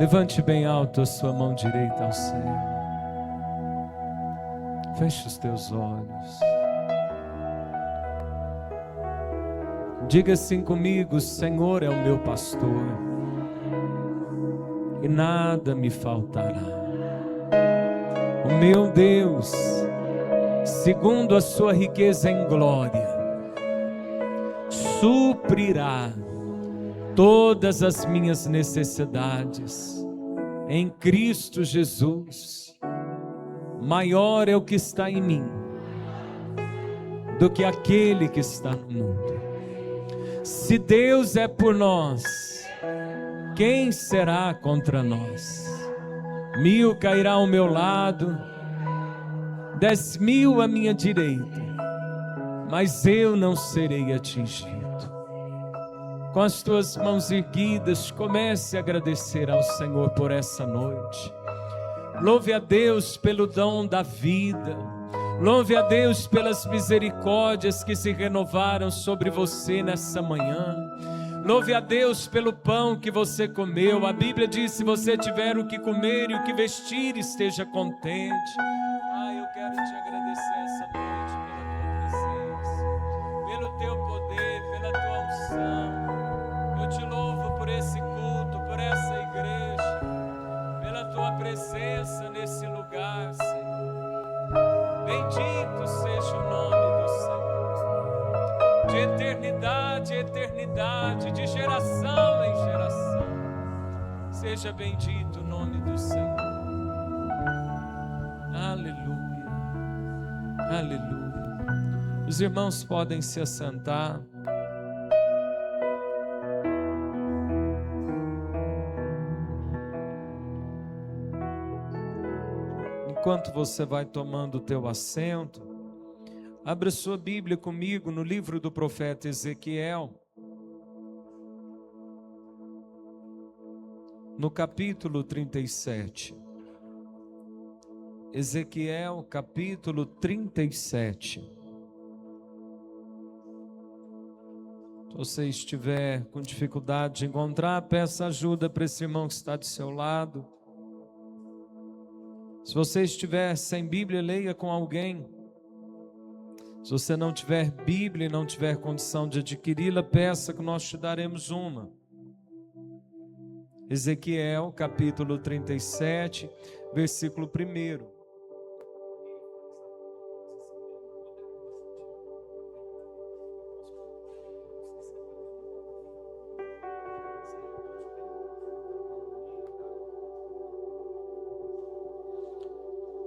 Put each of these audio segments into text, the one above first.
Levante bem alto a sua mão direita ao céu. Feche os teus olhos. Diga assim comigo: o Senhor é o meu pastor e nada me faltará. O meu Deus, segundo a sua riqueza em glória, suprirá todas as minhas necessidades em Cristo Jesus. Maior é o que está em mim do que aquele que está no mundo. Se Deus é por nós, quem será contra nós? 1000 cairá ao meu lado, 10.000 à minha direita, mas eu não serei atingido. Com as tuas mãos erguidas, comece a agradecer ao Senhor por essa noite. Louve a Deus pelo dom da vida. Louve a Deus pelas misericórdias que se renovaram sobre você nessa manhã. Louve a Deus pelo pão que você comeu. A Bíblia diz: se você tiver o que comer e o que vestir, esteja contente. Eu quero te agradecer essa noite pela tua presença, pelo teu poder, pela tua unção. Eu te louvo por esse culto, por essa igreja, pela tua presença nesse lugar, Senhor. Bendito seja o nome do Senhor. De eternidade em eternidade, de geração em geração, seja bendito o nome do Senhor. Aleluia, aleluia. Os irmãos podem se assentar. Enquanto você vai tomando o teu assento, abra sua Bíblia comigo no livro do profeta Ezequiel, no capítulo 37. Ezequiel, capítulo 37. Se você estiver com dificuldade de encontrar, peça ajuda para esse irmão que está do seu lado. Se você estiver sem Bíblia, leia com alguém. Se você não tiver Bíblia e não tiver condição de adquiri-la, peça que nós te daremos uma. Ezequiel, capítulo 37, versículo 1.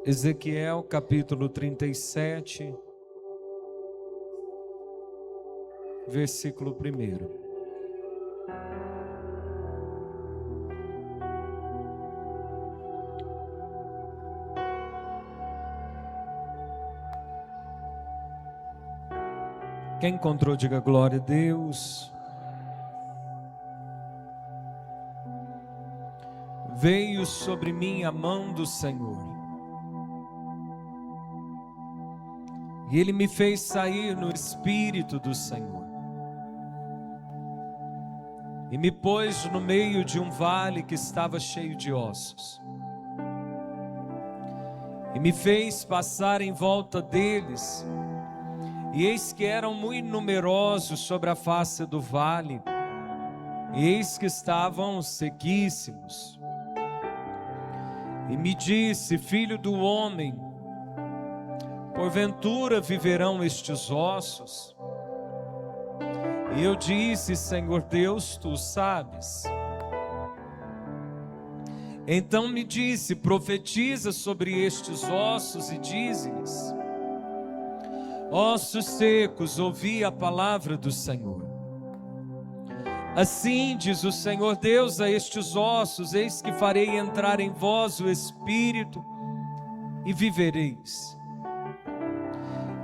Ezequiel, capítulo 37, versículo 1. Quem encontrou, diga glória a Deus. Veio sobre mim a mão do Senhor, e Ele me fez sair no Espírito do Senhor, e me pôs no meio de um vale que estava cheio de ossos, e me fez passar em volta deles, e eis que eram muito numerosos sobre a face do vale, e eis que estavam sequíssimos. E me disse: filho do homem, porventura viverão estes ossos? E eu disse: Senhor Deus, tu sabes. Então me disse: profetiza sobre estes ossos e dize-lhes: ossos secos, ouvi a palavra do Senhor. Assim diz o Senhor Deus a estes ossos: eis que farei entrar em vós o Espírito e vivereis.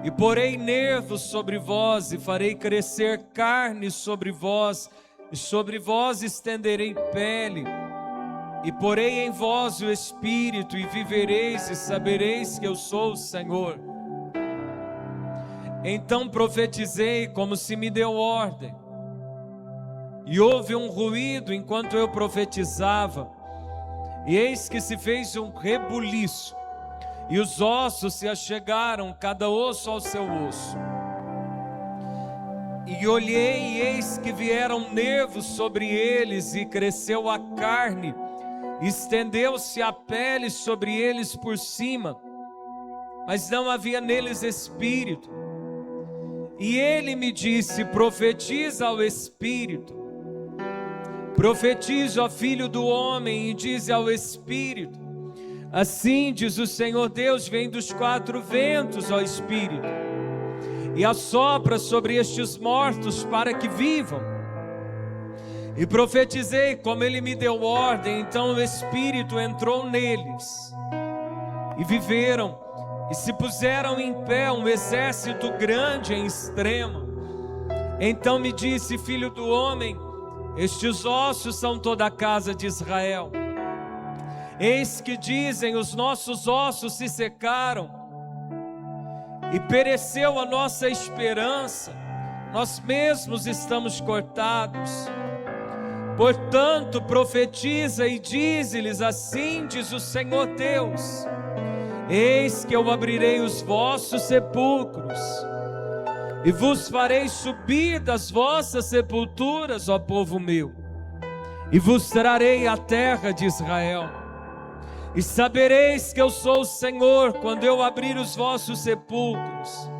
E porei nervos sobre vós, e farei crescer carne sobre vós, e sobre vós estenderei pele, e porei em vós o Espírito, e vivereis, e sabereis que eu sou o Senhor. Então profetizei como se me deu ordem, e houve um ruído enquanto eu profetizava, E eis que se fez um rebuliço, e os ossos se achegaram, cada osso ao seu osso. E olhei, e eis que vieram nervos sobre eles, e cresceu a carne, estendeu-se a pele sobre eles por cima, mas não havia neles espírito. E ele me disse: profetiza ao espírito, profetiza ao filho do homem, e diz ao espírito: assim diz o Senhor Deus, vem dos quatro ventos, ó espírito, e assopra sobre estes mortos para que vivam. E profetizei como ele me deu ordem, então o espírito entrou neles, e viveram, e se puseram em pé um exército grande em extremo. Então me disse: filho do homem, estes ossos são toda a casa de Israel. Eis que dizem: os nossos ossos se secaram, e pereceu a nossa esperança, nós mesmos estamos cortados. Portanto, profetiza e dize-lhes: assim diz o Senhor Deus, eis que eu abrirei os vossos sepulcros, e vos farei subir das vossas sepulturas, ó povo meu, e vos trarei a terra de Israel. E sabereis que eu sou o Senhor, quando eu abrir os vossos sepulcros,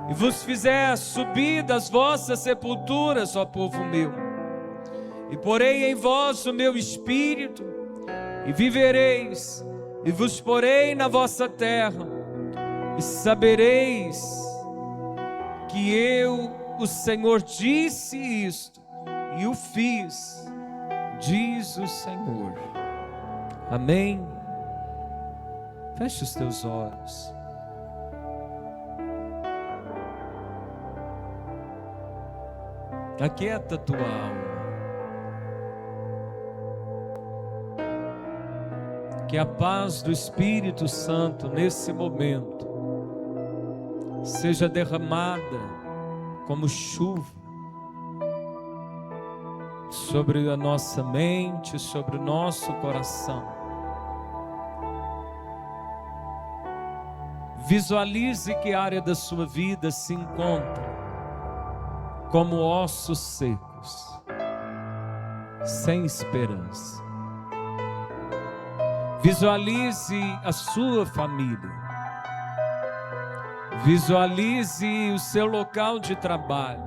e vos fizer subir das vossas sepulturas, ó povo meu, e porei em vós o meu espírito, e vivereis, e vos porei na vossa terra, e sabereis que eu, o Senhor, disse isto, e o fiz, diz o Senhor. Amém? Feche os teus olhos. Aquieta a tua alma. Que a paz do Espírito Santo nesse momento seja derramada como chuva sobre a nossa mente, sobre o nosso coração. Visualize que área da sua vida se encontra como ossos secos, sem esperança. Visualize a sua família, visualize o seu local de trabalho,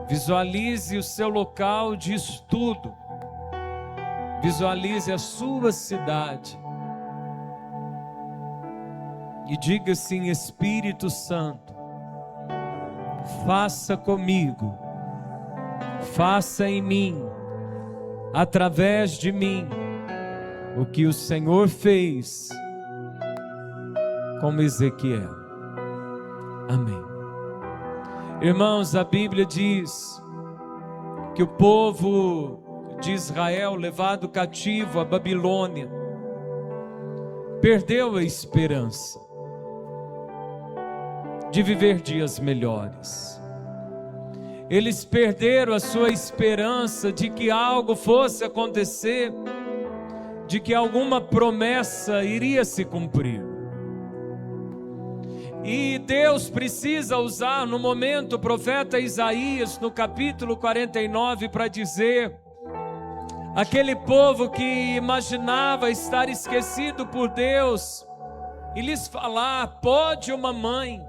visualize o seu local de estudo, visualize a sua cidade e diga assim: Espírito Santo, faça comigo, faça em mim, através de mim, o que o Senhor fez com Ezequiel. Amém. Irmãos, a Bíblia diz que o povo de Israel, levado cativo à Babilônia, perdeu a esperança de viver dias melhores. Eles perderam a sua esperança de que algo fosse acontecer, de que alguma promessa iria se cumprir. E Deus precisa usar no momento o profeta Isaías, no capítulo 49, para dizer: aquele povo que imaginava estar esquecido por Deus, e lhes falar: pode uma mãe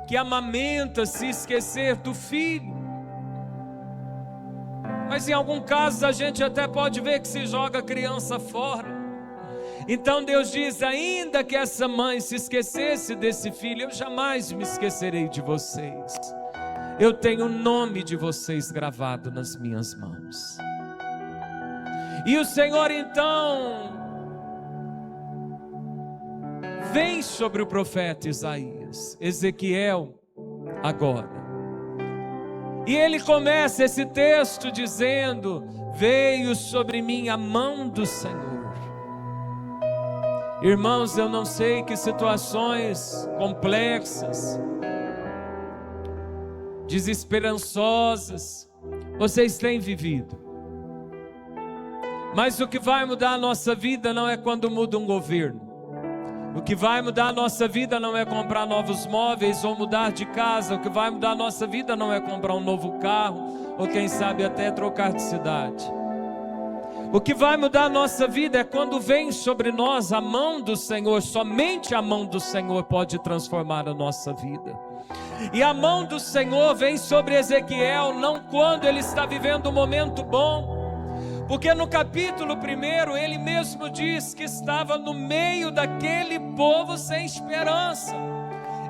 que amamenta se esquecer do filho? Mas em algum caso a gente até pode ver que se joga a criança fora. Então Deus diz: ainda que essa mãe se esquecesse desse filho, eu jamais me esquecerei de vocês. Eu tenho o nome de vocês gravado nas minhas mãos. E o Senhor então vem sobre o profeta Isaías, Ezequiel, agora. E ele começa esse texto dizendo: veio sobre mim a mão do Senhor. Irmãos, eu não sei que situações complexas, desesperançosas vocês têm vivido. Mas o que vai mudar a nossa vida não é quando muda um governo. O que vai mudar a nossa vida não é comprar novos móveis ou mudar de casa. O que vai mudar a nossa vida não é comprar um novo carro ou quem sabe até trocar de cidade. O que vai mudar a nossa vida é quando vem sobre nós a mão do Senhor. Somente a mão do Senhor pode transformar a nossa vida. E a mão do Senhor vem sobre Ezequiel não quando ele está vivendo um momento bom, porque no capítulo 1 ele mesmo diz que estava no meio daquele povo sem esperança.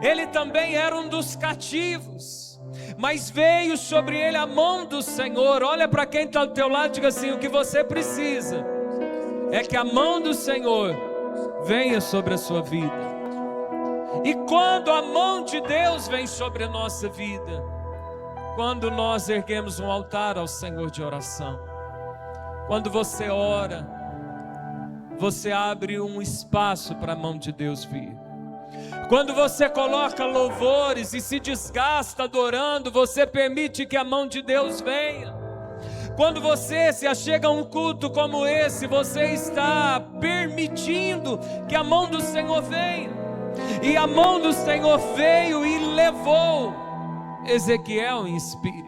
Ele também era um dos cativos, mas veio sobre ele a mão do Senhor. Olha para quem está do teu lado e diga assim: o que você precisa é que a mão do Senhor venha sobre a sua vida. E quando a mão de Deus vem sobre a nossa vida, quando nós erguemos um altar ao Senhor de oração, quando você ora, você abre um espaço para a mão de Deus vir. Quando você coloca louvores e se desgasta adorando, você permite que a mão de Deus venha. Quando você se achega a um culto como esse, você está permitindo que a mão do Senhor venha. E a mão do Senhor veio e levou Ezequiel em espírito.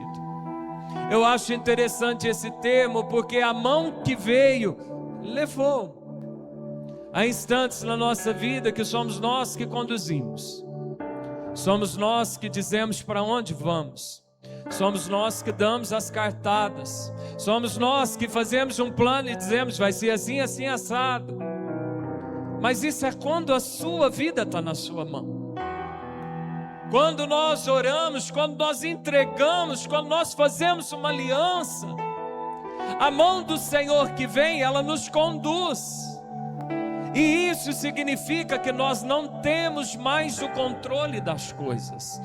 Eu acho interessante esse termo, porque a mão que veio, levou. Há instantes na nossa vida que somos nós que conduzimos. Somos nós que dizemos para onde vamos. Somos nós que damos as cartadas. Somos nós que fazemos um plano e dizemos, vai ser assim, assim, assado. Mas isso é quando a sua vida está na sua mão. Quando nós oramos, quando nós entregamos, quando nós fazemos uma aliança, a mão do Senhor que vem, ela nos conduz. E isso significa que nós não temos mais o controle das coisas.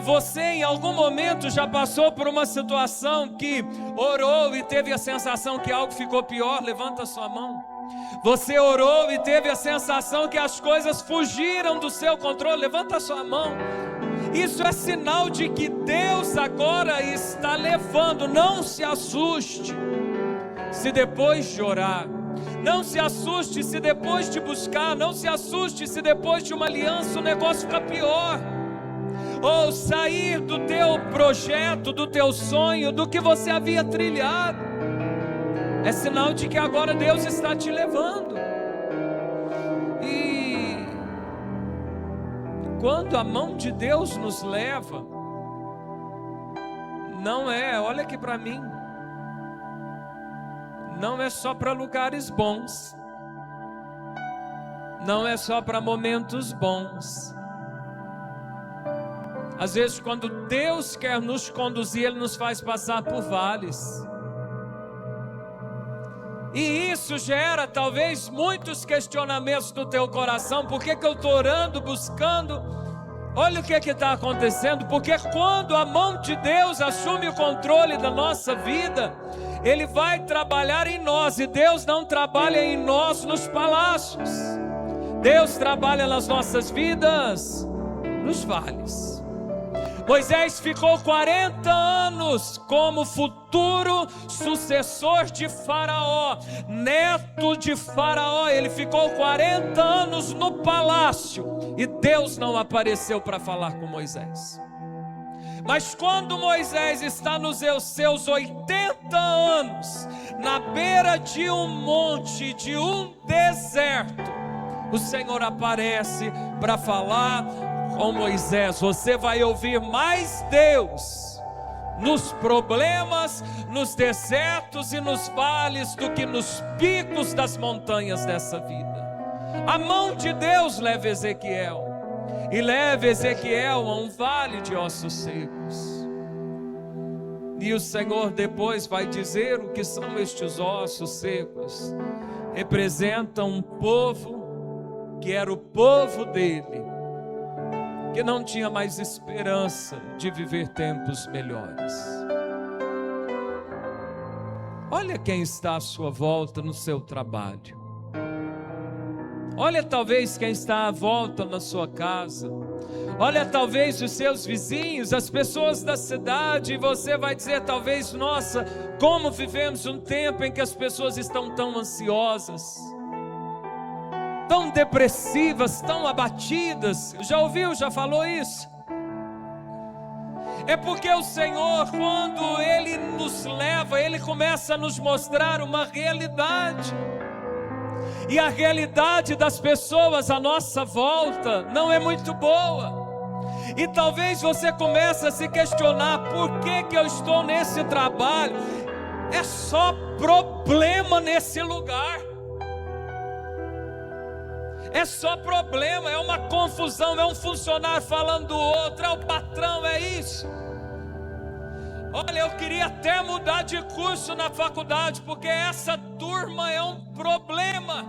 Você em algum momento já passou por uma situação que orou e teve a sensação que algo ficou pior? Levanta a sua mão. Você orou e teve a sensação que as coisas fugiram do seu controle? Levanta a sua mão. Isso é sinal de que Deus agora está levando. Não se assuste se depois de orar. Não se assuste se depois de buscar. Não se assuste se depois de uma aliança o negócio fica pior. Ou sair do teu projeto, do teu sonho, do que você havia trilhado. É sinal de que agora Deus está te levando. E quando a mão de Deus nos leva, não é, olha aqui para mim, não é só para lugares bons, não é só para momentos bons. Às vezes quando Deus quer nos conduzir, Ele nos faz passar por vales. E isso gera talvez muitos questionamentos no teu coração. Por que que eu estou orando, buscando? Olha o que está acontecendo. Porque quando a mão de Deus assume o controle da nossa vida, Ele vai trabalhar em nós. E Deus não trabalha em nós nos palácios. Deus trabalha nas nossas vidas nos vales. Moisés ficou 40 anos como futuro sucessor de Faraó, neto de Faraó. Ele ficou 40 anos no palácio e Deus não apareceu para falar com Moisés. Mas quando Moisés está nos seus 80 anos, na beira de um monte, de um deserto, o Senhor aparece para falar com Moisés. Você vai ouvir mais Deus nos problemas, nos desertos e nos vales do que nos picos das montanhas dessa vida. A mão de Deus leva Ezequiel e leva Ezequiel a um vale de ossos secos. E o Senhor depois vai dizer o que são estes ossos secos. Representam um povo que era o povo dele, que não tinha mais esperança de viver tempos melhores. Olha quem está à sua volta no seu trabalho. Olha talvez quem está à volta na sua casa. Olha talvez os seus vizinhos, as pessoas da cidade, e você vai dizer talvez: nossa, como vivemos um tempo em que as pessoas estão tão ansiosas, tão depressivas, tão abatidas. Já ouviu, já falou isso? É porque o Senhor, quando Ele nos leva, Ele começa a nos mostrar uma realidade. E a realidade das pessoas à nossa volta não é muito boa. E talvez você comece a se questionar: por que eu estou nesse trabalho? É só problema nesse lugar. É só problema, é uma confusão, é um funcionário falando do outro, é o patrão, é isso. Olha, eu queria até mudar de curso na faculdade, porque essa turma é um problema.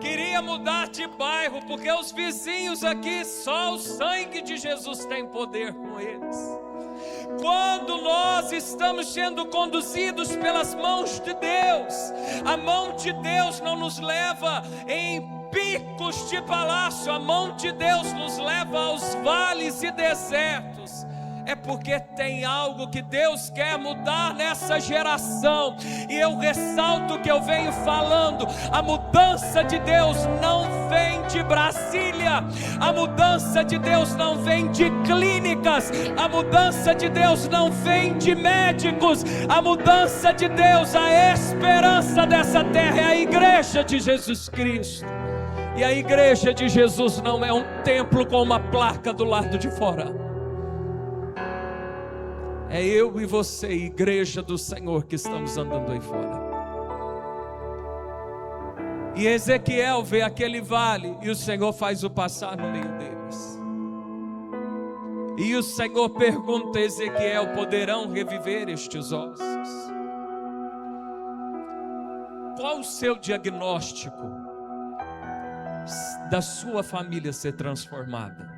Queria mudar de bairro, porque os vizinhos aqui, só o sangue de Jesus tem poder com eles. Quando nós estamos sendo conduzidos pelas mãos de Deus, a mão de Deus não nos leva em picos de palácio, a mão de Deus nos leva aos vales e desertos. É porque tem algo que Deus quer mudar nessa geração. E eu ressalto o que eu venho falando: a mudança de Deus não vem de Brasília, a mudança de Deus não vem de clínicas, a mudança de Deus não vem de médicos, a mudança de Deus, a esperança dessa terra é a igreja de Jesus Cristo. E a igreja de Jesus não é um templo com uma placa do lado de fora. É eu e você, igreja do Senhor, que estamos andando aí fora. E Ezequiel vê aquele vale, e o Senhor faz o passar no meio deles. E o Senhor pergunta a Ezequiel: poderão reviver estes ossos? Qual o seu diagnóstico da sua família ser transformada?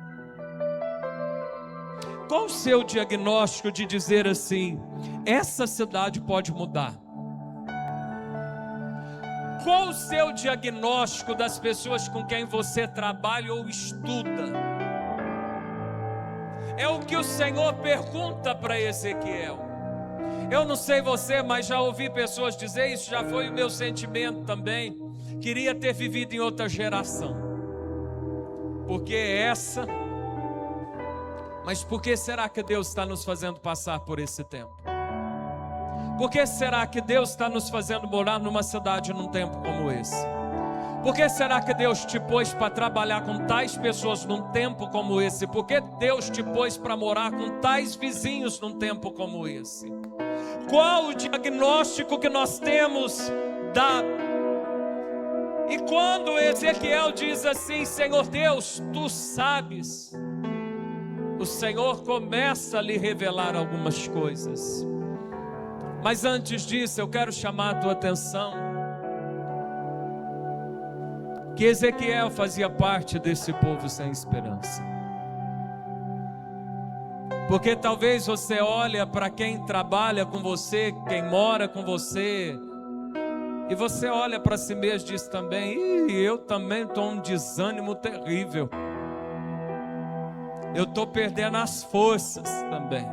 Qual o seu diagnóstico de dizer assim: essa cidade pode mudar? Qual o seu diagnóstico das pessoas com quem você trabalha ou estuda? É o que o Senhor pergunta para Ezequiel. Eu não sei você, mas já ouvi pessoas dizer, isso já foi o meu sentimento também: queria ter vivido em outra geração, porque essa... Mas por que será que Deus está nos fazendo passar por esse tempo? Por que será que Deus está nos fazendo morar numa cidade num tempo como esse? Por que será que Deus te pôs para trabalhar com tais pessoas num tempo como esse? Por que Deus te pôs para morar com tais vizinhos num tempo como esse? Qual o diagnóstico que nós temos da... E quando Ezequiel diz assim: Senhor Deus, Tu sabes, o Senhor começa a lhe revelar algumas coisas. Mas antes disso, eu quero chamar a tua atenção que Ezequiel fazia parte desse povo sem esperança. Porque talvez você olha para quem trabalha com você, quem mora com você, e você olha para si mesmo e diz também: eu também estou um desânimo terrível. Eu estou perdendo as forças também.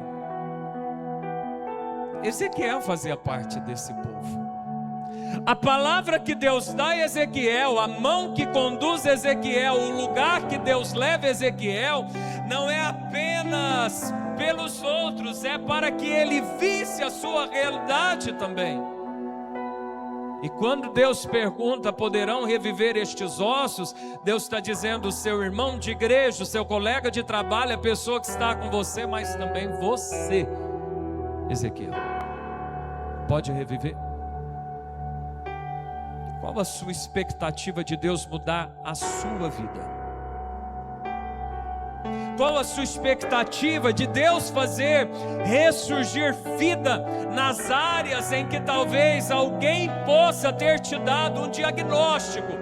Ezequiel fazia parte desse povo. A palavra que Deus dá a Ezequiel, a mão que conduz Ezequiel, o lugar que Deus leva Ezequiel, não é apenas pelos outros, é para que ele visse a sua realidade também. E quando Deus pergunta: poderão reviver estes ossos? Deus está dizendo: o seu irmão de igreja, o seu colega de trabalho, a pessoa que está com você, mas também você, Ezequiel, pode reviver? Qual a sua expectativa de Deus mudar a sua vida? Qual a sua expectativa de Deus fazer ressurgir vida nas áreas em que talvez alguém possa ter te dado um diagnóstico?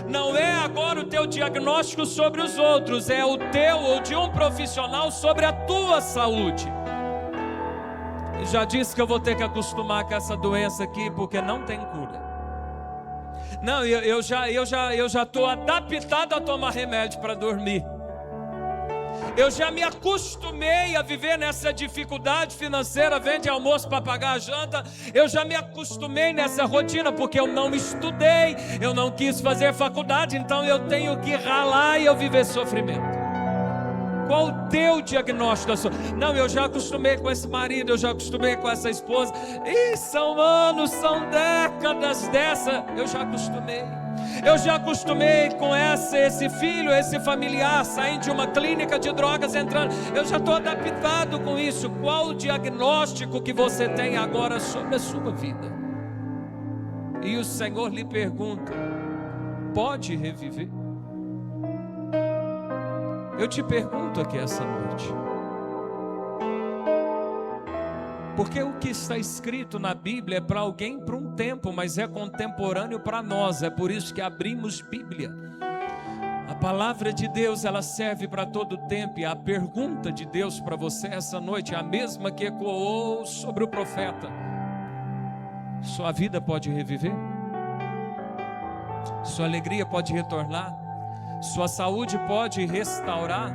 Não é agora o teu diagnóstico sobre os outros, é o teu ou de um profissional sobre a tua saúde. E já disse que eu vou ter que acostumar com essa doença aqui, porque não tem cura. Não, eu já estou adaptado a tomar remédio para dormir. Eu já me acostumei a viver nessa dificuldade financeira, vende almoço para pagar a janta. Eu já me acostumei nessa rotina, porque eu não estudei, eu não quis fazer faculdade, então eu tenho que ralar e eu viver sofrimento. Qual o teu diagnóstico? Não, eu já acostumei com esse marido, eu já acostumei com essa esposa. E são anos, são décadas dessa. Eu já acostumei. Eu já acostumei com esse filho, esse familiar saindo de uma clínica de drogas, entrando. Eu já estou adaptado com isso. Qual o diagnóstico que você tem agora sobre a sua vida? E o Senhor lhe pergunta: pode reviver? Eu te pergunto aqui essa noite, porque o que está escrito na Bíblia é para alguém por um tempo, mas é contemporâneo para nós. É por isso que abrimos Bíblia. A palavra de Deus, ela serve para todo tempo. E a pergunta de Deus para você essa noite é a mesma que ecoou sobre o profeta: sua vida pode reviver? Sua alegria pode retornar? Sua saúde pode restaurar?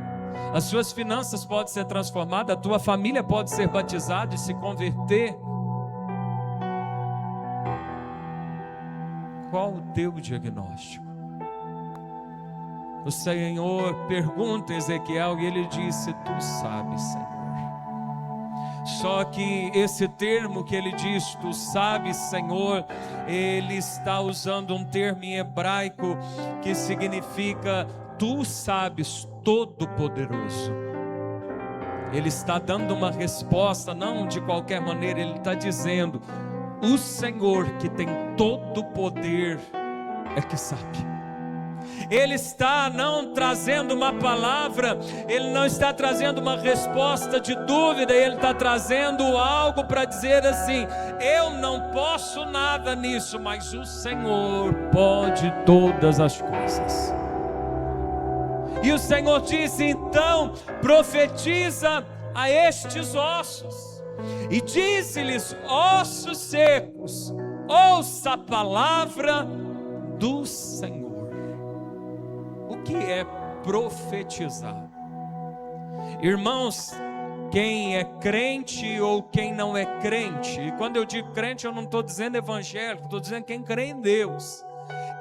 As suas finanças podem ser transformadas? A tua família pode ser batizada e se converter? Qual o teu diagnóstico? O Senhor pergunta a Ezequiel e ele disse: tu sabes, Senhor. Só que esse termo que ele diz, tu sabes, Senhor, ele está usando um termo em hebraico que significa tu sabes, Todo-Poderoso. Ele está dando uma resposta, não de qualquer maneira, ele está dizendo: o Senhor que tem todo o poder é que sabe. Ele está não trazendo uma palavra, ele não está trazendo uma resposta de dúvida, ele está trazendo algo para dizer assim: eu não posso nada nisso, mas o Senhor pode todas as coisas. E o Senhor disse: então profetiza a estes ossos, e disse-lhes: ossos secos, ouça a palavra do Senhor. O que é profetizar? Irmãos, quem é crente ou quem não é crente, e quando eu digo crente eu não estou dizendo evangélico, estou dizendo quem crê em Deus.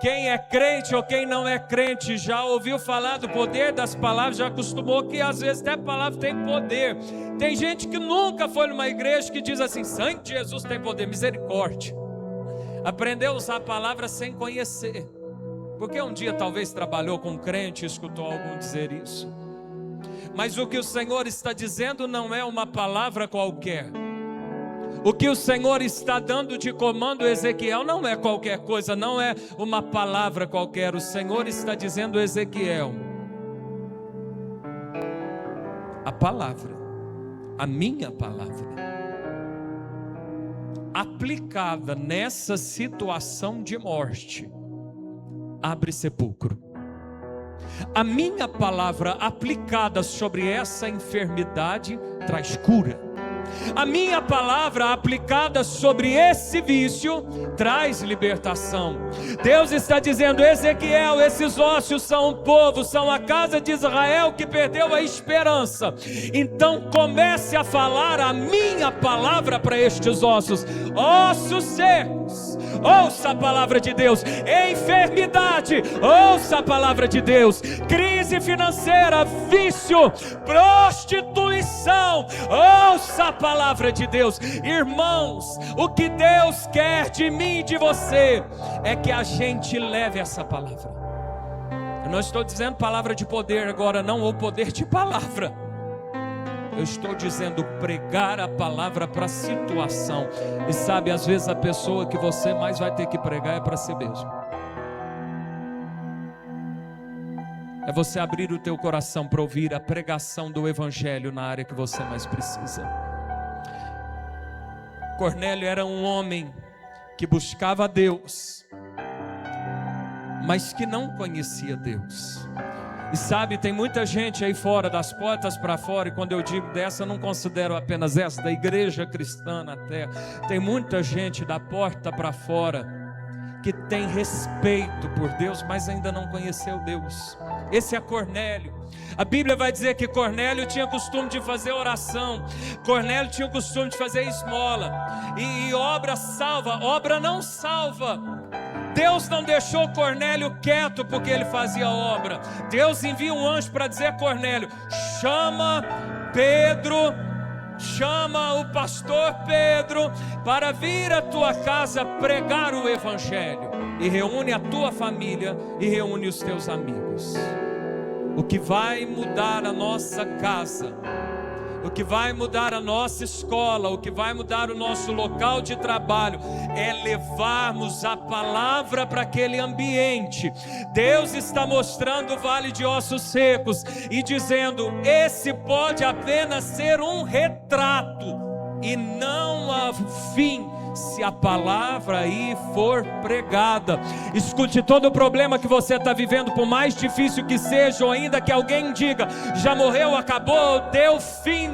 Quem é crente ou quem não é crente já ouviu falar do poder das palavras, já acostumou que às vezes até a palavra tem poder. Tem gente que nunca foi numa igreja que diz assim: sangue de Jesus tem poder, misericórdia. Aprendeu a usar a palavra sem conhecer, porque um dia talvez trabalhou com um crente e escutou algum dizer isso. Mas o que o Senhor está dizendo não é uma palavra qualquer. O que o Senhor está dando de comando a Ezequiel não é qualquer coisa, não é uma palavra qualquer. O Senhor está dizendo a Ezequiel: a palavra, a minha palavra, aplicada nessa situação de morte, abre sepulcro. A minha palavra aplicada sobre essa enfermidade traz cura. A minha palavra aplicada sobre esse vício traz libertação. Deus está dizendo: Ezequiel, esses ossos são um povo, são a casa de Israel que perdeu a esperança. Então comece a falar a minha palavra para estes ossos. Ossos secos, ouça a palavra de Deus. Enfermidade, ouça a palavra de Deus. Crise financeira, vício, prostituição, ouça a palavra de Deus. Irmãos, o que Deus quer de mim e de você é que a gente leve essa palavra. Eu não estou dizendo palavra de poder agora não, ou poder de palavra. Eu estou dizendo pregar a palavra para a situação. E sabe, às vezes a pessoa que você mais vai ter que pregar é para si mesmo. É você abrir o teu coração para ouvir a pregação do Evangelho na área que você mais precisa. Cornélio era um homem que buscava Deus, mas que não conhecia Deus. E sabe, tem muita gente aí fora, das portas para fora, e quando eu digo dessa, eu não considero apenas essa, da igreja cristã na terra. Tem muita gente da porta para fora que tem respeito por Deus, mas ainda não conheceu Deus. Esse é Cornélio. A Bíblia vai dizer que Cornélio tinha costume de fazer oração, Cornélio tinha costume de fazer esmola, e obra salva, obra não salva. Deus não deixou Cornélio quieto porque ele fazia obra. Deus envia um anjo para dizer a Cornélio: chama Pedro, chama o pastor Pedro para vir à tua casa pregar o evangelho, e reúne a tua família e reúne os teus amigos. O que vai mudar a nossa casa, o que vai mudar a nossa escola, o que vai mudar o nosso local de trabalho, é levarmos a palavra para aquele ambiente. Deus está mostrando o vale de ossos secos e dizendo: esse pode apenas ser um retrato e não a fim, se a palavra aí for pregada. Escute, todo o problema que você está vivendo, por mais difícil que seja, ou ainda que alguém diga: já morreu, acabou, deu fim,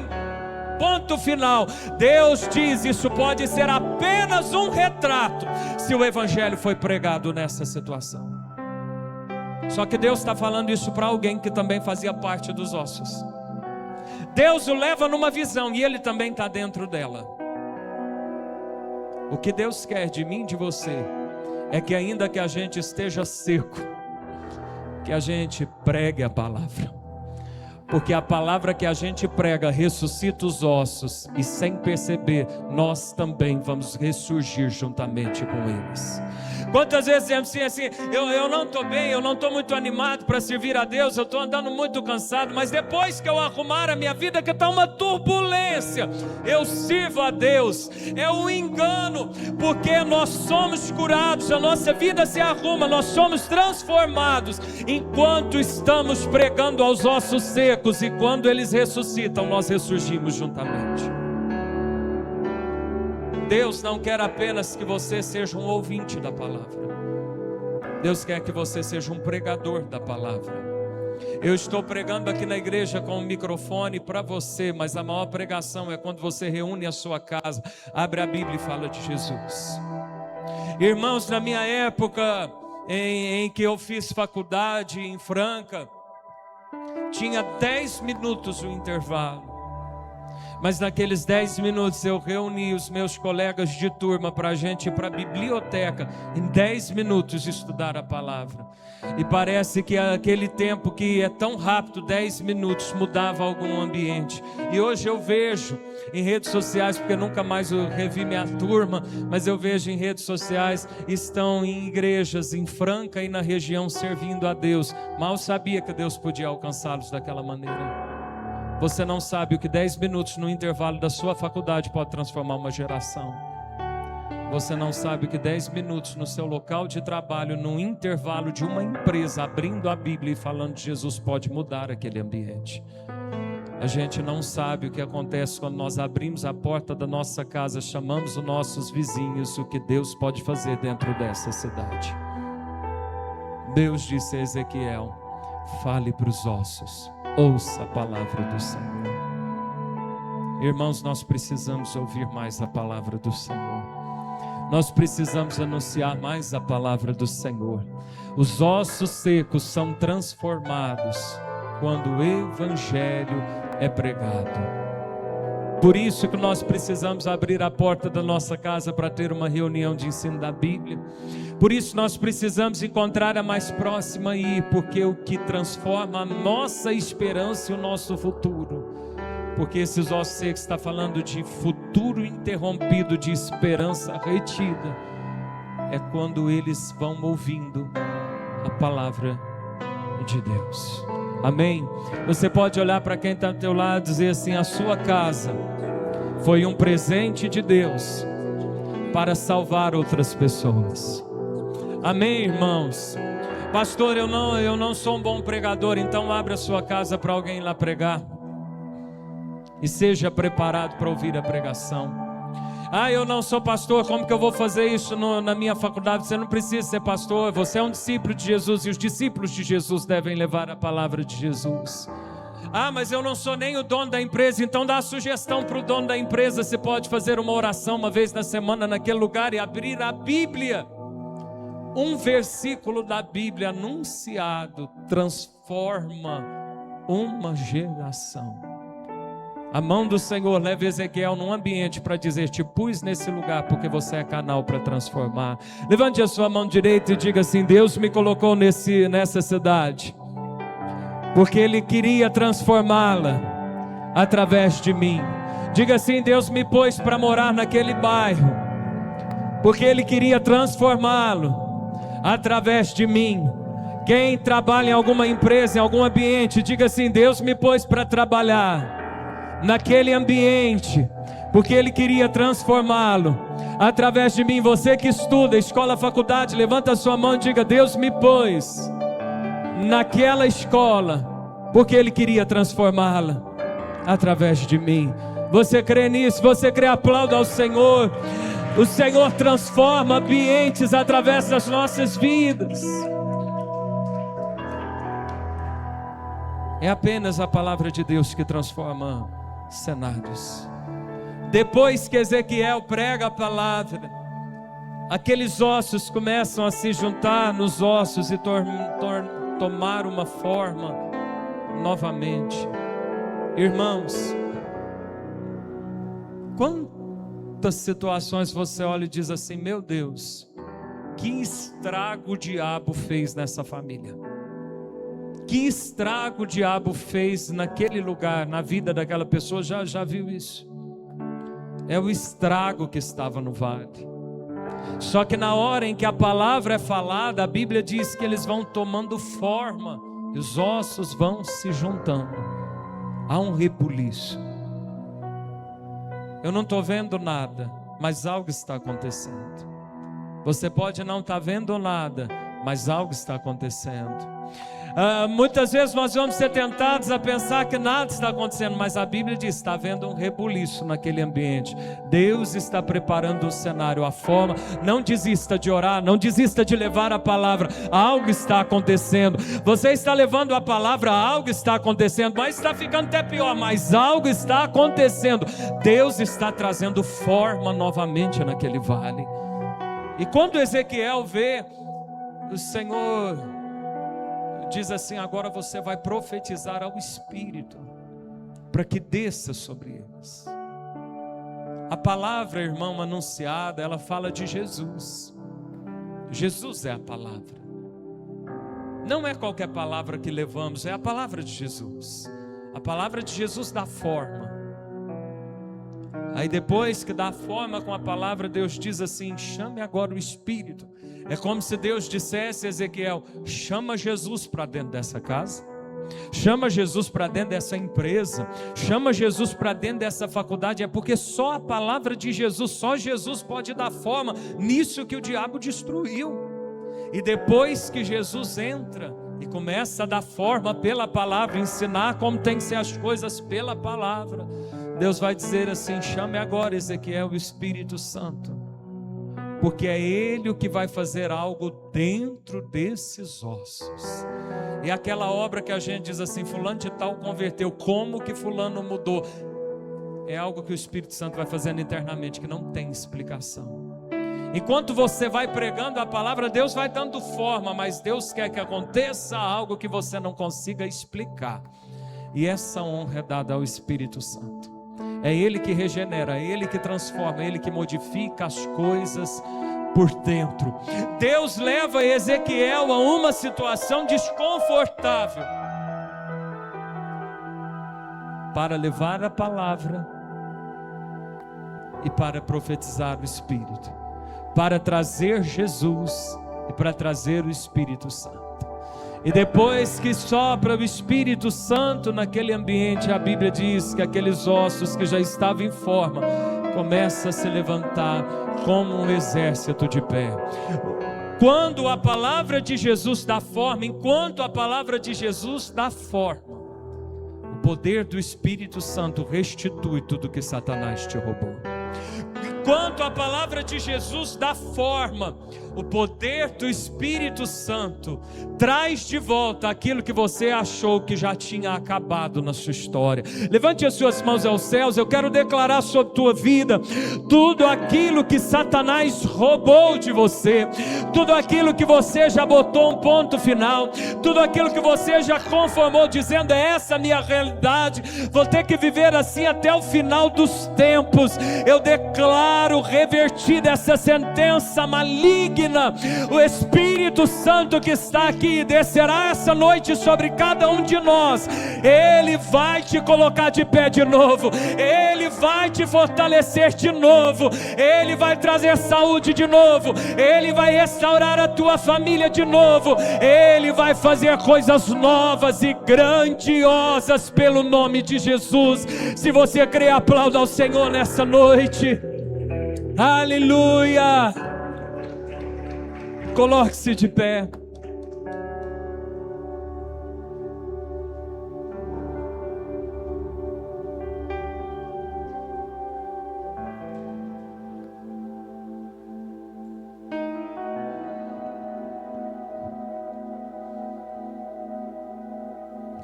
ponto final. Deus diz: isso pode ser apenas um retrato, se o evangelho foi pregado nessa situação. Só que Deus está falando isso para alguém que também fazia parte dos ossos. Deus o leva numa visão e ele também está dentro dela. O que Deus quer de mim e de você é que, ainda que a gente esteja seco, que a gente pregue a palavra, porque a palavra que a gente prega ressuscita os ossos, e sem perceber, nós também vamos ressurgir juntamente com eles. Quantas vezes dizemos assim, eu não estou bem, eu não estou muito animado para servir a Deus, eu estou andando muito cansado, mas depois que eu arrumar a minha vida, que está uma turbulência, eu sirvo a Deus. É um engano, porque nós somos curados, a nossa vida se arruma, nós somos transformados enquanto estamos pregando aos ossos secos, e quando eles ressuscitam, nós ressurgimos juntamente. Deus não quer apenas que você seja um ouvinte da palavra. Deus quer que você seja um pregador da palavra. Eu estou pregando aqui na igreja com um microfone para você, mas a maior pregação é quando você reúne a sua casa, abre a Bíblia e fala de Jesus. Irmãos, na minha época em que eu fiz faculdade em Franca, tinha 10 minutos o intervalo. Mas naqueles 10 minutos eu reuni os meus colegas de turma para a gente ir para a biblioteca, em 10 minutos estudar a palavra. E parece que aquele tempo que é tão rápido, 10 minutos, mudava algum ambiente. E hoje eu vejo em redes sociais, porque nunca mais eu revi minha turma, mas eu vejo em redes sociais, estão em igrejas em Franca e na região servindo a Deus. Mal sabia que Deus podia alcançá-los daquela maneira. Você não sabe o que 10 minutos no intervalo da sua faculdade pode transformar uma geração. Você não sabe o que 10 minutos no seu local de trabalho, no intervalo de uma empresa, abrindo a Bíblia e falando de Jesus, pode mudar aquele ambiente. A gente não sabe o que acontece quando nós abrimos a porta da nossa casa, chamamos os nossos vizinhos, o que Deus pode fazer dentro dessa cidade. Deus disse a Ezequiel: fale para os ossos, ouça a palavra do Senhor. Irmãos, nós precisamos ouvir mais a palavra do Senhor. Nós precisamos anunciar mais a palavra do Senhor. Os ossos secos são transformados quando o evangelho é pregado. Por isso que nós precisamos abrir a porta da nossa casa para ter uma reunião de ensino da Bíblia. Por isso nós precisamos encontrar a mais próxima e ir, porque o que transforma a nossa esperança e o nosso futuro. Porque esses ossos secos está falando de futuro interrompido, de esperança retida. É quando eles vão ouvindo a palavra de Deus. Amém? Você pode olhar para quem está ao teu lado e dizer assim: a sua casa foi um presente de Deus para salvar outras pessoas. Amém, irmãos? Pastor, eu não sou um bom pregador, então abre a sua casa para alguém lá pregar. E seja preparado para ouvir a pregação. Ah, eu não sou pastor, como que eu vou fazer isso na minha faculdade? Você não precisa ser pastor, você é um discípulo de Jesus, e os discípulos de Jesus devem levar a palavra de Jesus. Ah, mas eu não sou nem o dono da empresa, então dá a sugestão para o dono da empresa. Você pode fazer uma oração uma vez na semana naquele lugar e abrir a Bíblia Um versículo da Bíblia anunciado transforma uma geração. A mão do Senhor leva Ezequiel num ambiente para dizer: te pus nesse lugar porque você é canal para transformar. Levante a sua mão direita e diga assim: Deus me colocou nessa cidade porque Ele queria transformá-la através de mim. Diga assim: Deus me pôs para morar naquele bairro porque Ele queria transformá-lo através de mim. Quem trabalha em alguma empresa, em algum ambiente, diga assim: Deus me pôs para trabalhar naquele ambiente porque Ele queria transformá-lo através de mim. Você que estuda, escola, faculdade, levanta a sua mão e diga: Deus me pôs naquela escola porque Ele queria transformá-la através de mim. Você crê nisso? Você crê? Aplauda ao Senhor. O Senhor transforma ambientes através das nossas vidas. É apenas a palavra de Deus que transforma cenários. Depois que Ezequiel prega a palavra, aqueles ossos começam a se juntar nos ossos e tomar uma forma novamente. Irmãos, quantas situações você olha e diz assim: meu Deus, que estrago o diabo fez nessa família. Que estrago o diabo fez naquele lugar, na vida daquela pessoa. Já viu isso? É o estrago que estava no vale. Só que na hora em que a palavra é falada, a Bíblia diz que eles vão tomando forma, e os ossos vão se juntando. Há um rebuliço. Eu não estou vendo nada, mas algo está acontecendo. Você pode não estar vendo nada, mas algo está acontecendo. Muitas vezes nós vamos ser tentados a pensar que nada está acontecendo, mas a Bíblia diz: está havendo um rebuliço naquele ambiente. Deus está preparando o cenário, a forma. Não desista de orar, não desista de levar a palavra. Algo está acontecendo. Você está levando a palavra, algo está acontecendo, mas está ficando até pior, mas algo está acontecendo. Deus está trazendo forma novamente naquele vale. E quando Ezequiel vê, o Senhor diz assim: agora você vai profetizar ao Espírito para que desça sobre eles. A palavra, irmão, anunciada, ela fala de Jesus. Jesus é a palavra. Não é qualquer palavra que levamos, é a palavra de Jesus. A palavra de Jesus dá forma. Aí depois que dá forma com a palavra, Deus diz assim: chame agora o Espírito. É como se Deus dissesse a Ezequiel: chama Jesus para dentro dessa casa, chama Jesus para dentro dessa empresa, chama Jesus para dentro dessa faculdade. É porque só a palavra de Jesus, só Jesus pode dar forma nisso que o diabo destruiu. E depois que Jesus entra e começa a dar forma pela palavra, ensinar como tem que ser as coisas pela palavra, Deus vai dizer assim: chame agora, Ezequiel, o Espírito Santo, porque é Ele o que vai fazer algo dentro desses ossos. E aquela obra que a gente diz assim: fulano de tal converteu, como que fulano mudou? É algo que o Espírito Santo vai fazendo internamente, que não tem explicação. Enquanto você vai pregando a palavra, Deus vai dando forma, mas Deus quer que aconteça algo que você não consiga explicar. E essa honra é dada ao Espírito Santo. É Ele que regenera, é Ele que transforma, é Ele que modifica as coisas por dentro. Deus leva Ezequiel a uma situação desconfortável para levar a palavra e para profetizar o Espírito, para trazer Jesus e para trazer o Espírito Santo. E depois que sopra o Espírito Santo naquele ambiente, a Bíblia diz que aqueles ossos que já estavam em forma começam a se levantar como um exército de pé. Quando a palavra de Jesus dá forma, enquanto a palavra de Jesus dá forma, o poder do Espírito Santo restitui tudo que Satanás te roubou. Enquanto a palavra de Jesus dá forma, O poder do Espírito Santo traz de volta aquilo que você achou que já tinha acabado na sua história. Levante as suas mãos aos céus. Eu quero declarar sobre a tua vida tudo aquilo que Satanás roubou de você, tudo aquilo que você já botou um ponto final, tudo aquilo que você já conformou dizendo: essa é a minha realidade, vou ter que viver assim até o final dos tempos. Eu declaro revertida essa sentença maligna. O Espírito Santo que está aqui descerá essa noite sobre cada um de nós. Ele vai te colocar de pé de novo, Ele vai te fortalecer de novo, Ele vai trazer saúde de novo, Ele vai restaurar a tua família de novo, Ele vai fazer coisas novas e grandiosas pelo nome de Jesus. Se você crê, aplauda ao Senhor nessa noite. Aleluia. Coloque-se de pé.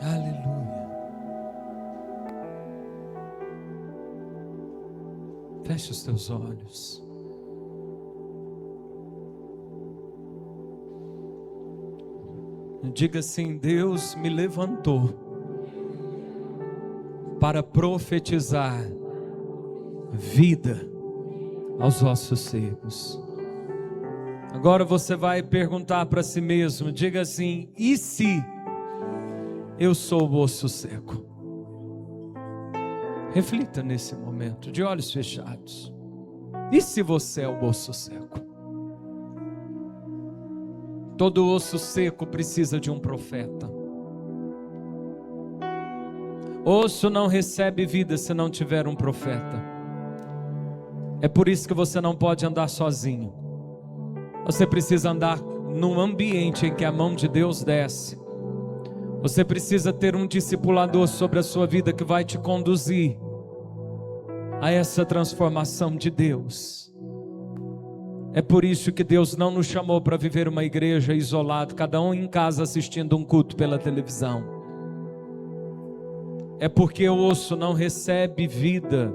Aleluia. Feche os teus olhos. Diga assim: Deus me levantou para profetizar vida aos ossos secos. Agora você vai perguntar para si mesmo, diga assim: e se eu sou o osso seco? Reflita nesse momento, de olhos fechados. E se você é o osso seco? Todo osso seco precisa de um profeta. Osso não recebe vida se não tiver um profeta. É por isso que você não pode andar sozinho. Você precisa andar num ambiente em que a mão de Deus desce. Você precisa ter um discipulador sobre a sua vida que vai te conduzir a essa transformação de Deus. É por isso que Deus não nos chamou para viver uma igreja isolada, cada um em casa assistindo um culto pela televisão. É porque o osso não recebe vida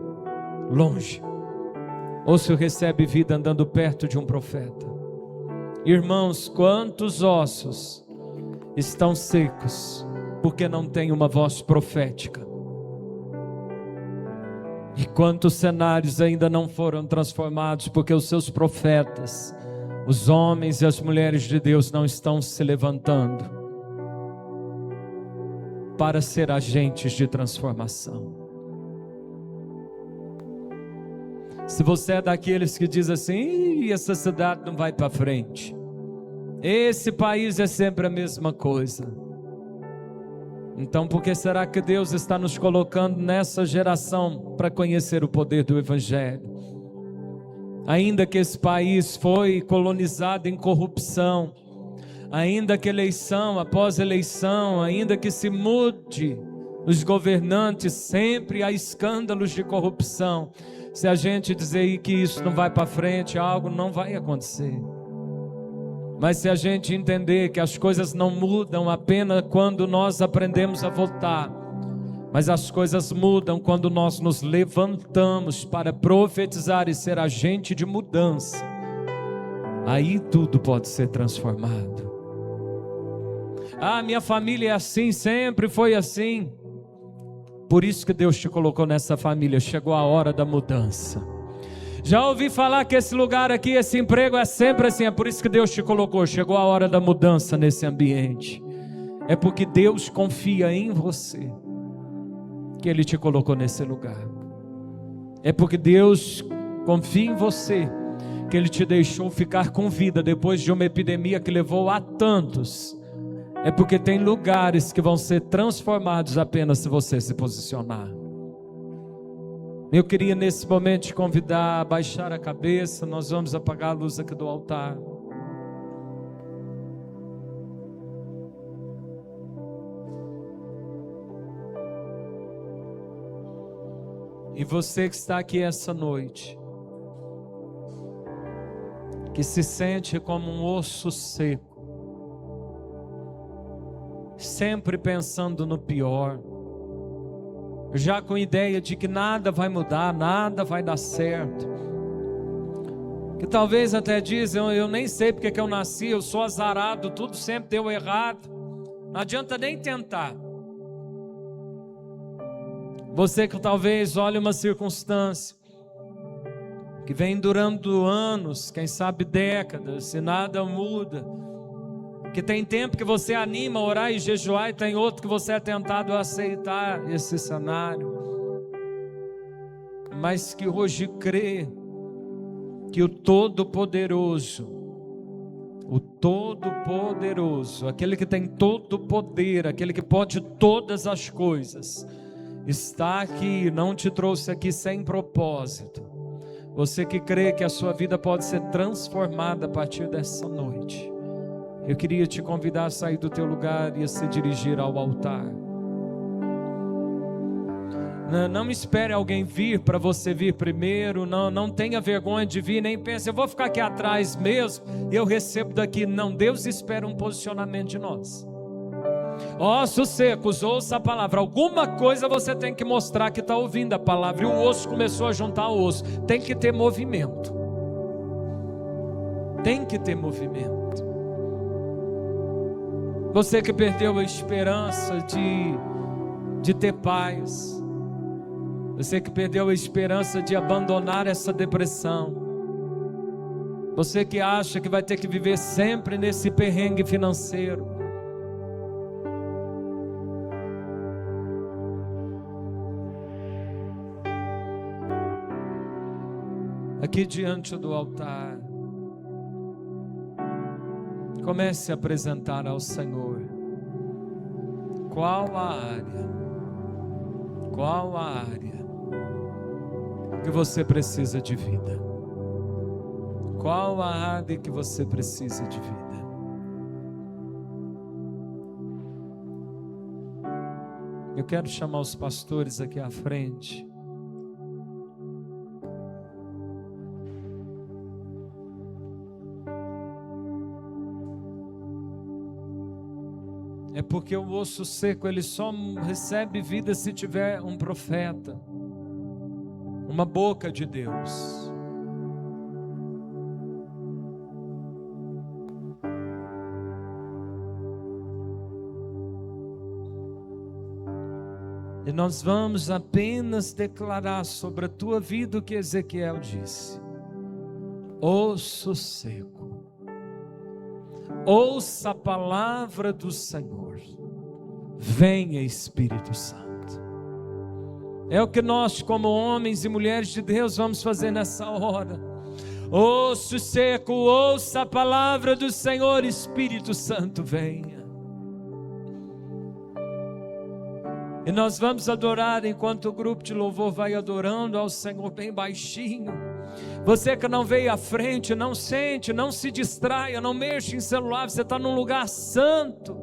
longe. O osso recebe vida andando perto de um profeta. Irmãos, quantos ossos estão secos porque não tem uma voz profética? E quantos cenários ainda não foram transformados porque os seus profetas, os homens e as mulheres de Deus, não estão se levantando para ser agentes de transformação. Se você é daqueles que diz assim: essa cidade não vai para frente, esse país é sempre a mesma coisa, então por que será que Deus está nos colocando nessa geração para conhecer o poder do Evangelho? Ainda que esse país foi colonizado em corrupção, ainda que eleição após eleição, ainda que se mude os governantes, sempre há escândalos de corrupção. Se a gente dizer que isso não vai para frente, algo não vai acontecer. Mas se a gente entender que as coisas não mudam apenas quando nós aprendemos a votar, mas as coisas mudam quando nós nos levantamos para profetizar e ser agente de mudança, aí tudo pode ser transformado. Ah, minha família é assim, sempre foi assim. Por isso que Deus te colocou nessa família. Chegou a hora da mudança. Já ouvi falar que esse lugar aqui, esse emprego é sempre assim. É por isso que Deus te colocou. Chegou a hora da mudança nesse ambiente. É porque Deus confia em você que Ele te colocou nesse lugar. É porque Deus confia em você que Ele te deixou ficar com vida depois de uma epidemia que levou a tantos. É porque tem lugares que vão ser transformados apenas se você se posicionar. Eu queria nesse momento te convidar a baixar a cabeça. Nós vamos apagar a luz aqui do altar. E você que está aqui essa noite, que se sente como um osso seco, sempre pensando no pior, já com ideia de que nada vai mudar, nada vai dar certo, que talvez até dizem: eu nem sei porque que eu nasci, eu sou azarado, tudo sempre deu errado, não adianta nem tentar. Você que talvez olhe uma circunstância que vem durando anos, quem sabe décadas, e nada muda, que tem tempo que você anima a orar e jejuar, e tem outro que você é tentado a aceitar esse cenário, mas que hoje crê que o Todo-Poderoso, aquele que tem todo o poder, aquele que pode todas as coisas, está aqui, não te trouxe aqui sem propósito. Você que crê que a sua vida pode ser transformada a partir dessa noite, eu queria te convidar a sair do teu lugar e a se dirigir ao altar. Não espere alguém vir para você vir primeiro, não tenha vergonha de vir, nem pense: eu vou ficar aqui atrás mesmo, eu recebo daqui. Não, Deus espera um posicionamento de nós. Ossos secos, ouça a palavra. Alguma coisa você tem que mostrar que está ouvindo a palavra. E o osso começou a juntar o osso. Tem que ter movimento. Tem que ter movimento. Você que perdeu a esperança de ter paz. Você que perdeu a esperança de abandonar essa depressão. Você que acha que vai ter que viver sempre nesse perrengue financeiro. Aqui diante do altar, comece a apresentar ao Senhor qual a área que você precisa de vida. Qual a área que você precisa de vida? Eu quero chamar os pastores aqui à frente. É porque o osso seco, ele só recebe vida se tiver um profeta, uma boca de Deus. E nós vamos apenas declarar sobre a tua vida o que Ezequiel disse: osso seco, ouça a palavra do Senhor. Venha, Espírito Santo. É o que nós, como homens e mulheres de Deus, vamos fazer nessa hora. Osso seco, ouça a palavra do Senhor. Espírito Santo, venha. E nós vamos adorar enquanto o grupo de louvor vai adorando ao Senhor bem baixinho. Você que não veio à frente, não sente, não se distraia, não mexa em celular, você está num lugar santo.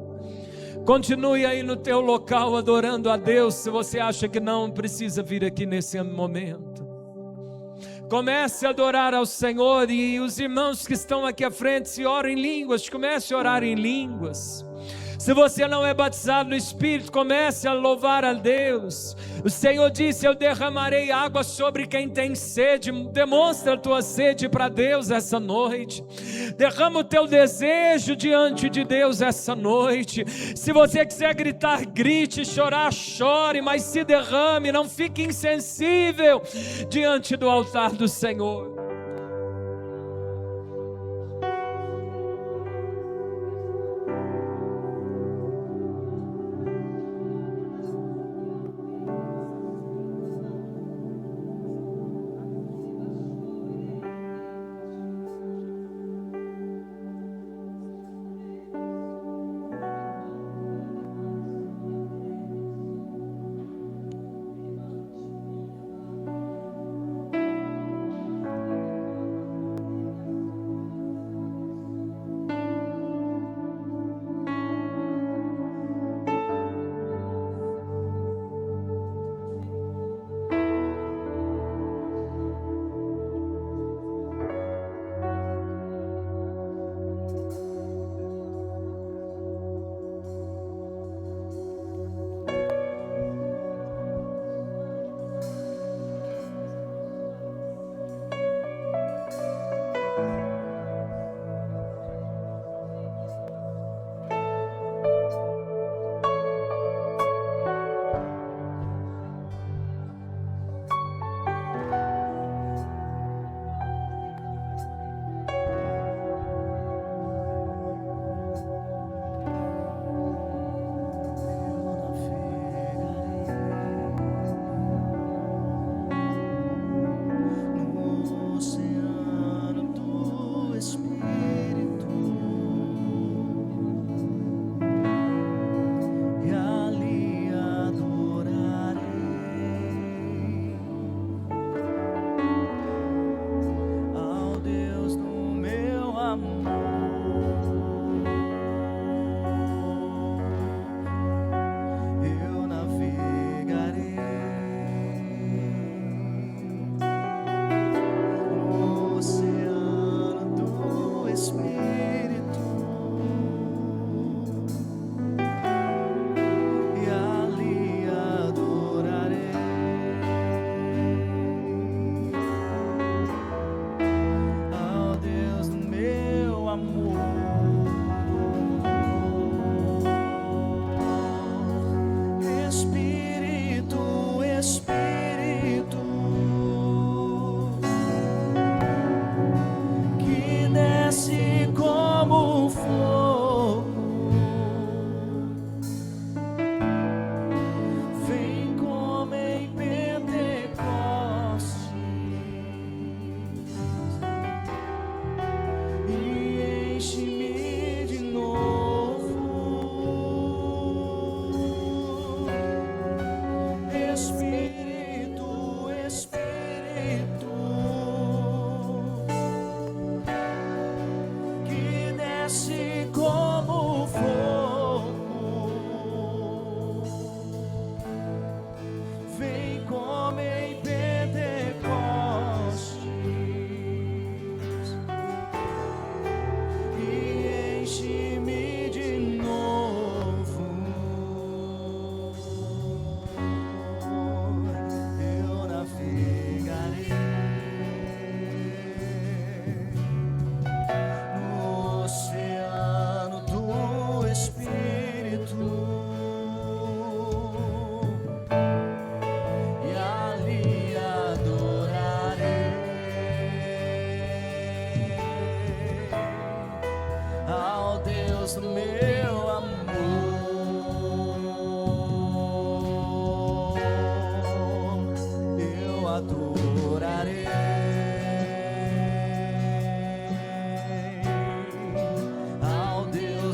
Continue aí no teu local adorando a Deus. Se você acha que não precisa vir aqui nesse momento, comece a adorar ao Senhor. E os irmãos que estão aqui à frente, se oram em línguas, comece a orar em línguas. Se você não é batizado no Espírito, comece a louvar a Deus. O Senhor disse: eu derramarei água sobre quem tem sede. Demonstra a tua sede para Deus essa noite. Derrama o teu desejo diante de Deus essa noite. Se você quiser gritar, grite, chorar, chore, mas se derrame, não fique insensível diante do altar do Senhor.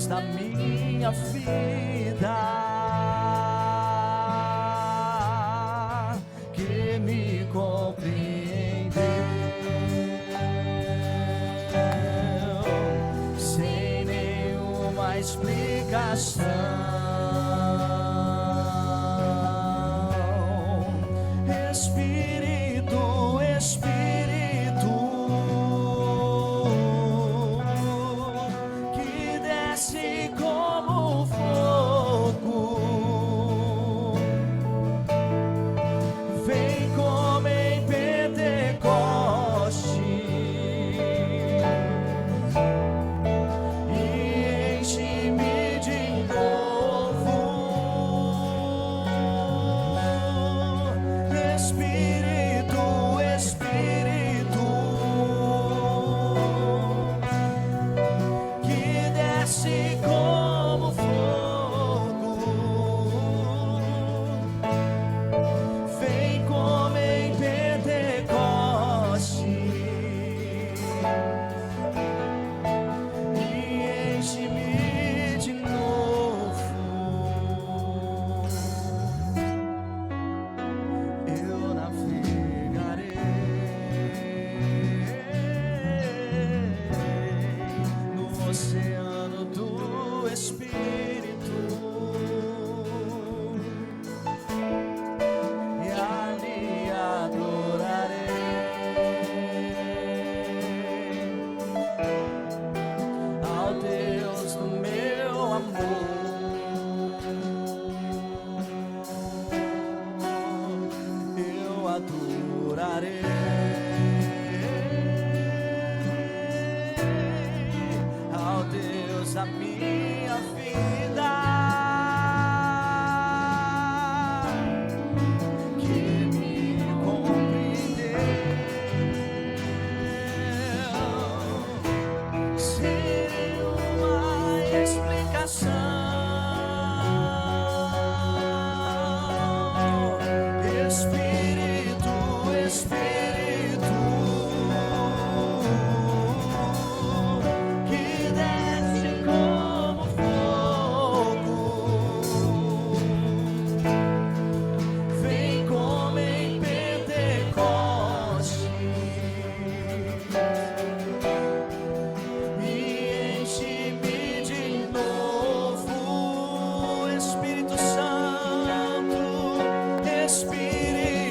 da minha vida, que me compreendeu sem nenhuma explicação. Espírito, Espírito, que desce como fogo, vem como em Pentecoste e enche-me de novo. Espírito, Espírito, que desce como fogo, vem como em Pentecoste e enche-me de novo. Eu navegarei no oceano do Espírito e ali adorarei ao Deus do meu amor. Eu adorarei ao Deus da minha vida, que me compreendeu sem uma explicação. Espírito, Espírito, que desce como fogo, vem como em Pentecoste e enche-me de novo. Espírito Santo, Espírito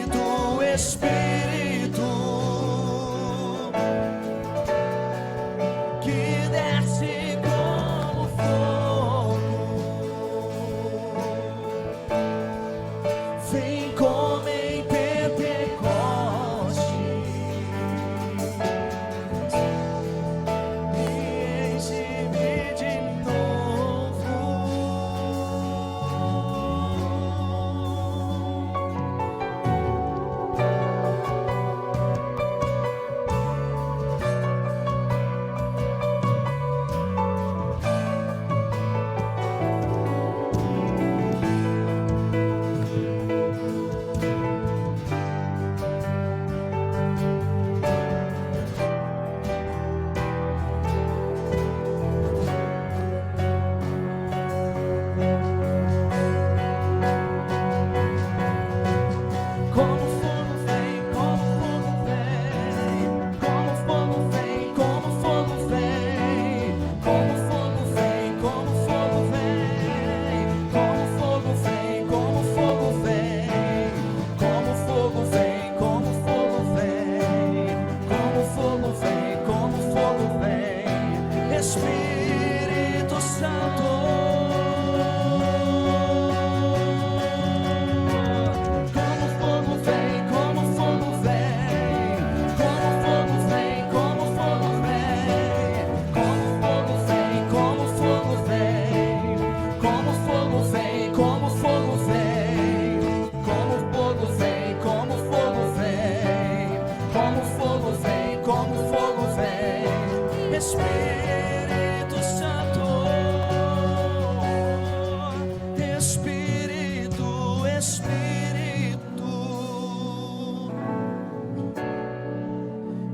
Espírito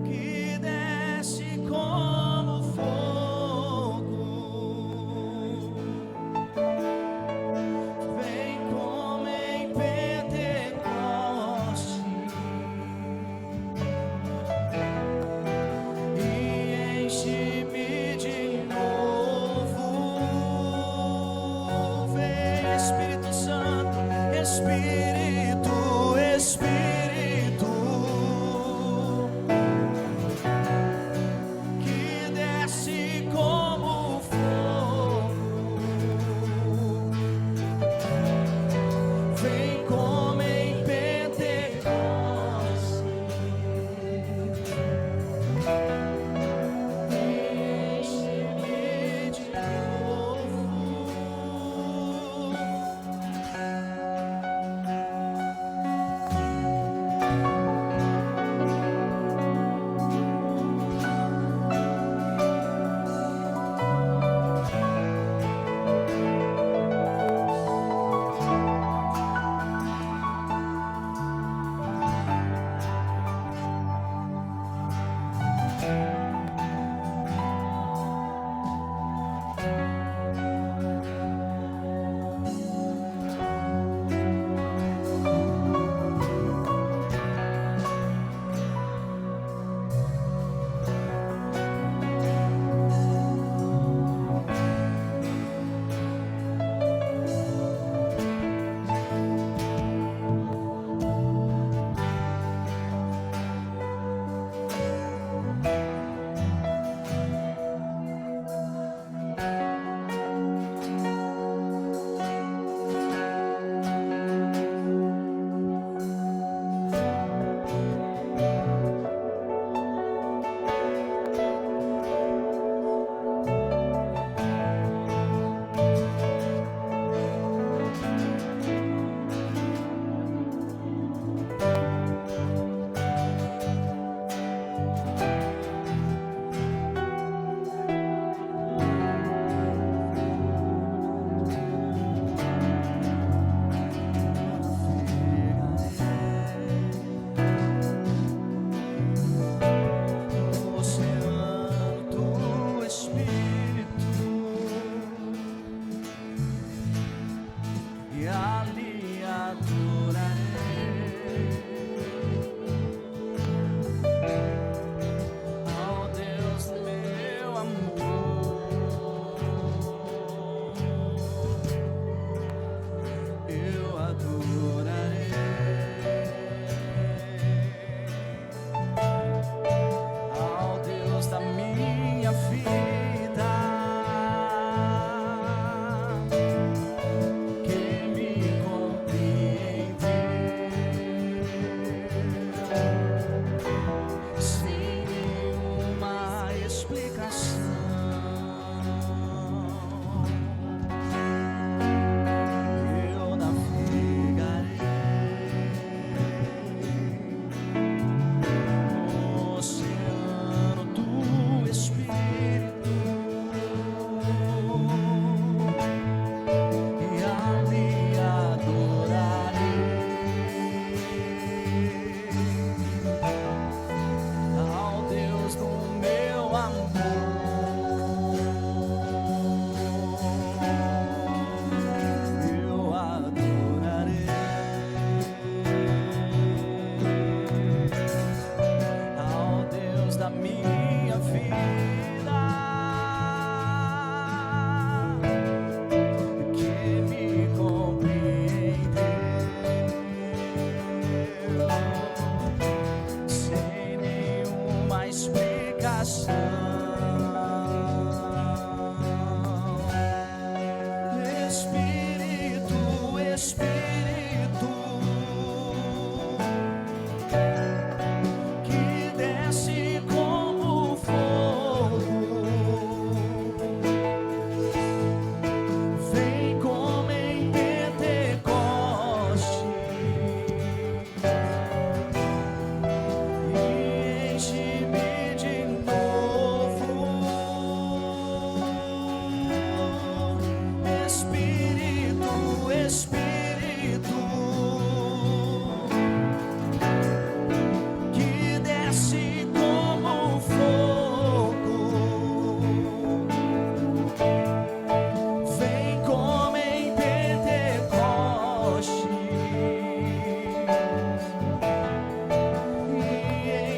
que desce como fogo, vem como em Pentecoste e enche-me de novo. Vem Espírito Santo, Espírito, Espírito que desce como fogo, vem como em Pentecostes e enche-me de novo. Oceano do Espírito e ali adorarei ao Deus do meu amor. Eu adorarei ao Deus da minha vida, que me compreendeu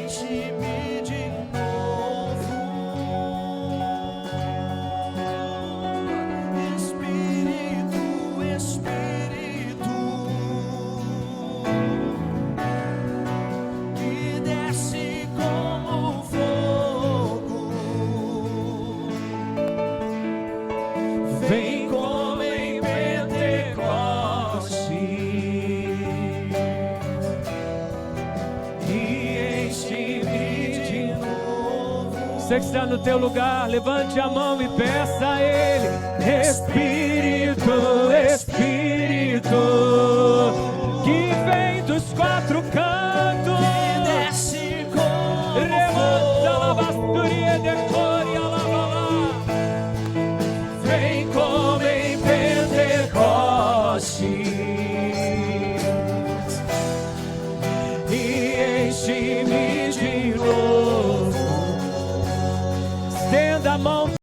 enche-me de novo, Espírito, Espírito, que desce como fogo, vem como em Pentecoste e enche-me de novo. Você que está no teu lugar, levante a mão e peça a Ele. Espírito, Espírito, que vem dos quatro cantos, Desce como levanta a fogo, labasturia, decore a lavalá. vem como em Pentecoste e enche-me de novo. Estenda a mão.